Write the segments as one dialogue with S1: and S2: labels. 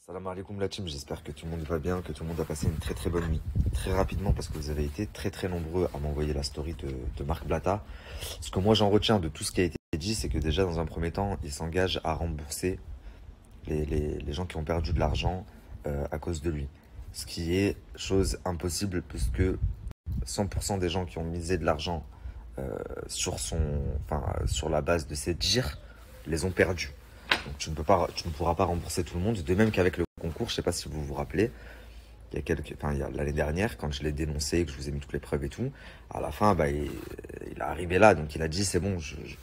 S1: Salam alaikum la team, j'espère que tout le monde va bien, que tout le monde a passé une très très bonne nuit. Très rapidement parce que vous avez été très nombreux à m'envoyer la story de Marc Blatta. Ce que moi j'en retiens de tout ce qui a été dit, c'est que déjà dans un premier temps, il s'engage à rembourser les gens qui ont perdu de l'argent à cause de lui. Ce qui est chose impossible puisque 100% des gens qui ont misé de l'argent sur la base de ces dires les ont perdus. Donc tu ne pourras pas rembourser tout le monde. De même qu'avec le concours, je ne sais pas si vous vous rappelez, il y a l'année dernière, quand je l'ai dénoncé, que je vous ai mis toutes les preuves et tout, à la fin, il est arrivé là. Donc il a dit, c'est bon,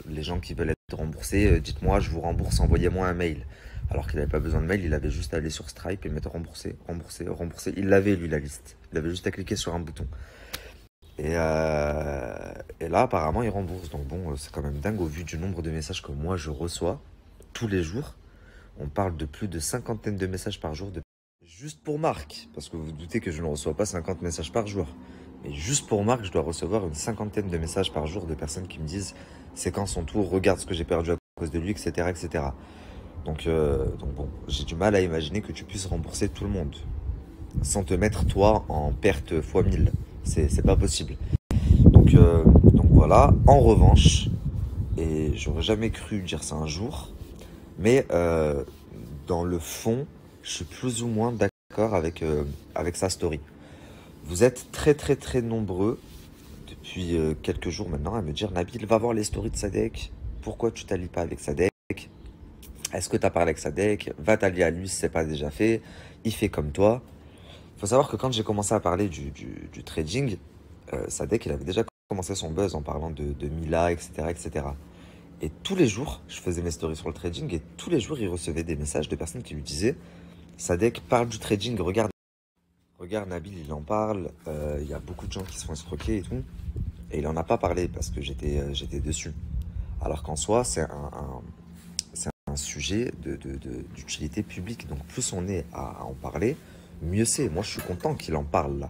S1: les gens qui veulent être remboursés, dites-moi, je vous rembourse, envoyez-moi un mail. Alors qu'il n'avait pas besoin de mail, il avait juste à aller sur Stripe et mettre rembourser, rembourser, rembourser. Il l'avait, lui, la liste. Il avait juste à cliquer sur un bouton. Et là, apparemment, il rembourse. Donc bon, c'est quand même dingue au vu du nombre de messages que moi, je reçois tous les jours. On parle de plus de cinquantaine de messages par jour. Juste pour Marc, parce que vous vous doutez que je ne reçois pas 50 messages par jour. Mais juste pour Marc, je dois recevoir une cinquantaine de messages par jour de personnes qui me disent « C'est quand son tour, regarde ce que j'ai perdu à cause de lui, etc. etc. » Donc bon, j'ai du mal à imaginer que tu puisses rembourser tout le monde sans te mettre toi en perte fois 1000. C'est pas possible. Donc voilà, en revanche, et j'aurais jamais cru dire ça un jour, mais dans le fond, je suis plus ou moins d'accord avec sa story. Vous êtes très nombreux depuis quelques jours maintenant à me dire Nabil, va voir les stories de Sadek. Pourquoi tu t'allies pas avec Sadek? Est-ce que tu as parlé avec Sadek? Va t'allier à lui si c'est pas déjà fait. Il fait comme toi. Il faut savoir que quand j'ai commencé à parler du trading, Sadek il avait déjà commencé son buzz en parlant de Mila, etc. etc. Et tous les jours, je faisais mes stories sur le trading et tous les jours, il recevait des messages de personnes qui lui disaient Sadek parle du trading, regarde Nabil, il en parle, il y a beaucoup de gens qui se font escroquer et tout. Et il en a pas parlé parce que j'étais dessus. Alors qu'en soi, c'est un sujet d'utilité publique. Donc plus on est à en parler, mieux c'est. Moi, je suis content qu'il en parle là.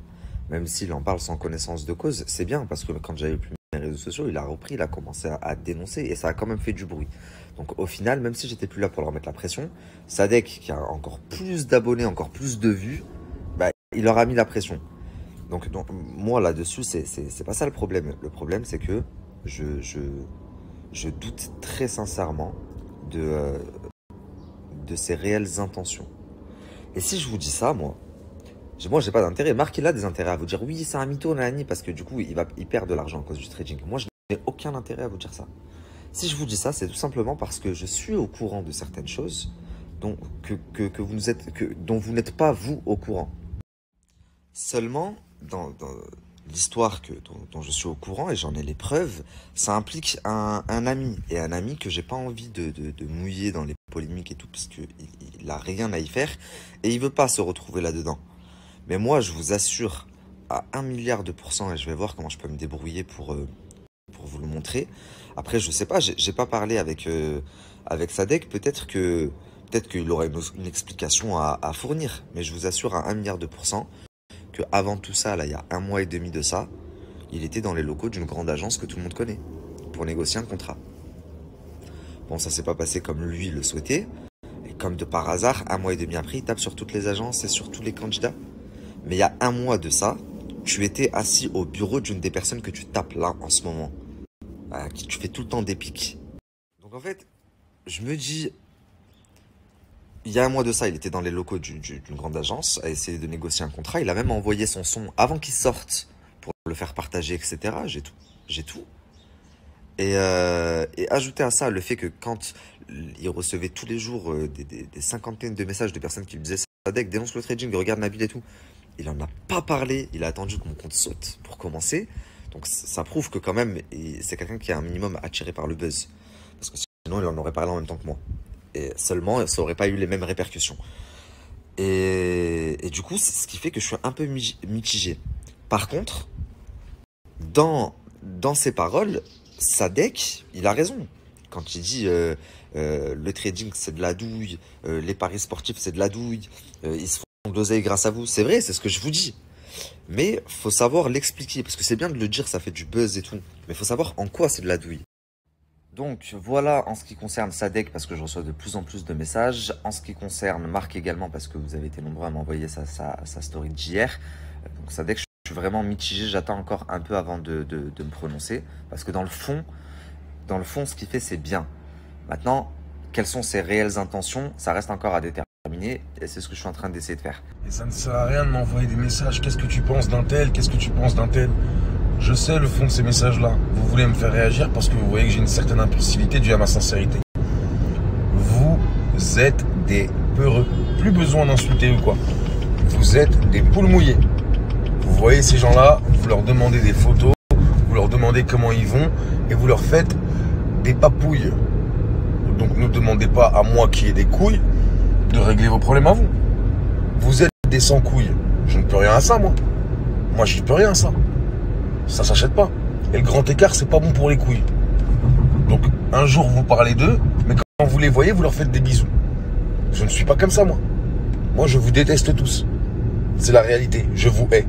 S1: Même s'il en parle sans connaissance de cause, c'est bien parce que quand j'avais plus les réseaux sociaux, il a repris, il a commencé à dénoncer et ça a quand même fait du bruit. Donc au final, même si j'étais plus là pour leur mettre la pression, Sadek, qui a encore plus d'abonnés, encore plus de vues, il leur a mis la pression. Donc moi là-dessus, c'est pas ça le problème. Le problème, c'est que je doute très sincèrement de ses réelles intentions. Et si je vous dis ça, moi, j'ai pas d'intérêt. Marc, il a des intérêts à vous dire oui, c'est un mytho, nanani, parce que du coup, il perd de l'argent à cause du trading. Moi, je n'ai aucun intérêt à vous dire ça. Si je vous dis ça, c'est tout simplement parce que je suis au courant de certaines choses dont vous n'êtes pas, vous, au courant. Seulement, dans l'histoire dont je suis au courant, et j'en ai les preuves, ça implique un ami. Et un ami que j'ai pas envie de mouiller dans les polémiques et tout, parce qu'il a rien à y faire, et il veut pas se retrouver là-dedans. Mais moi, je vous assure à 1 milliard de pourcents, et je vais voir comment je peux me débrouiller pour vous le montrer. Après, je sais pas, j'ai pas parlé avec Sadek, peut-être qu'il aurait une explication à fournir, mais je vous assure à 1 milliard de pourcents que avant tout ça, là, il y a 1 mois et demi de ça, il était dans les locaux d'une grande agence que tout le monde connaît, pour négocier un contrat. Bon, ça s'est pas passé comme lui le souhaitait, et comme de par hasard, 1 mois et demi après, il tape sur toutes les agences et sur tous les candidats. Mais il y a 1 mois de ça, tu étais assis au bureau d'une des personnes que tu tapes là en ce moment, à qui tu fais tout le temps des pics. Donc en fait, je me dis, il y a 1 mois de ça, il était dans les locaux d'une grande agence à essayer de négocier un contrat. Il a même envoyé son son avant qu'il sorte pour le faire partager, etc. J'ai tout. Et ajouter à ça le fait que quand il recevait tous les jours des cinquantaines de messages de personnes qui lui disaient Sadek, dénonce le trading, regarde Nabil et tout. Il en a pas parlé, il a attendu que mon compte saute pour commencer. Donc ça prouve que quand même, c'est quelqu'un qui est un minimum attiré par le buzz. Parce que sinon, il en aurait parlé en même temps que moi. Et seulement, ça aurait pas eu les mêmes répercussions. Et du coup, c'est ce qui fait que je suis un peu mitigé. Par contre, dans ses paroles, Sadek, il a raison. Quand il dit le trading, c'est de la douille, les paris sportifs, c'est de la douille, ils se font de l'oseille grâce à vous. C'est vrai, c'est ce que je vous dis. Mais faut savoir l'expliquer, parce que c'est bien de le dire, ça fait du buzz et tout. Mais faut savoir en quoi c'est de la douille. Donc voilà en ce qui concerne Sadek, parce que je reçois de plus en plus de messages. En ce qui concerne Marc également, parce que vous avez été nombreux à m'envoyer sa story d'hier. Donc Sadek, je suis vraiment mitigé, j'attends encore un peu avant de me prononcer. Parce que dans le fond, ce qu'il fait, c'est bien. Maintenant, quelles sont ses réelles intentions, ça reste encore à déterminer. Et c'est ce que je suis en train d'essayer de faire.
S2: Et ça ne sert à rien de m'envoyer des messages. Qu'est-ce que tu penses d'un tel? Qu'est-ce que tu penses d'un tel? Je sais le fond de ces messages-là. Vous voulez me faire réagir parce que vous voyez que j'ai une certaine impulsivité due à ma sincérité. Vous êtes des peureux. Plus besoin d'insulter ou quoi. Vous êtes des poules mouillées. Vous voyez ces gens-là, vous leur demandez des photos, vous leur demandez comment ils vont et vous leur faites des papouilles. Donc ne demandez pas à moi qui ai des couilles de régler vos problèmes à vous. Vous êtes des sans couilles. Je ne peux rien à ça, moi. Moi, j'y peux rien à ça. Ça s'achète pas. Et le grand écart, c'est pas bon pour les couilles. Donc, un jour, vous parlez d'eux, mais quand vous les voyez, vous leur faites des bisous. Je ne suis pas comme ça, moi. Moi, je vous déteste tous. C'est la réalité. Je vous hais.